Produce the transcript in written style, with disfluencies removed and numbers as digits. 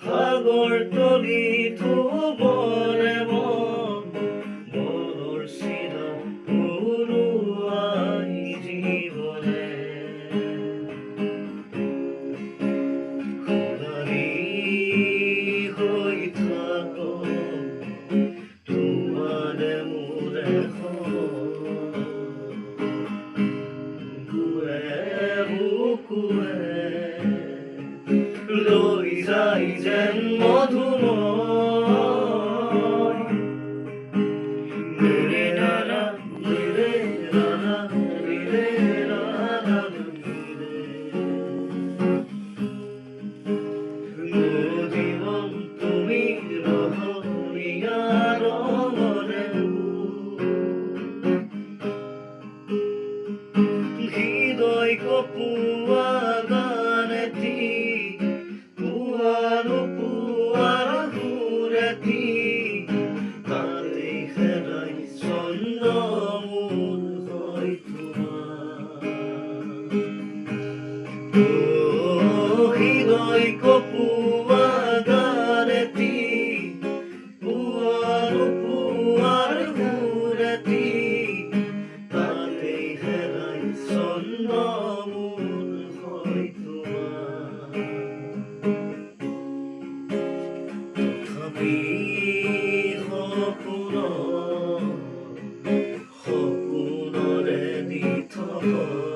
সাগৰ তলি থবৰে মনৰ চিৰা উৰুৱাই জীৱনে সদানি হৈ থাক তোমাৰে মোৰে বুকুৱে লৈ যায় যেন মধুময় রে রারা রে রারা রে রারা জীবন তুমি রহনিয়া রঙরে হৃদয় কপুয়া গানেতি পুয়ার পুয়ার ঘুরেতি তাতে হেরাই ছন্দ মূল হয় তোমার হৃদয় কপুয়া গানেতি পুয়ার পুয়ার ঘুরেতি তাতে হেরাই ছন্দ মূল হয় তোমার তথাপি সপোনৰে দি থকা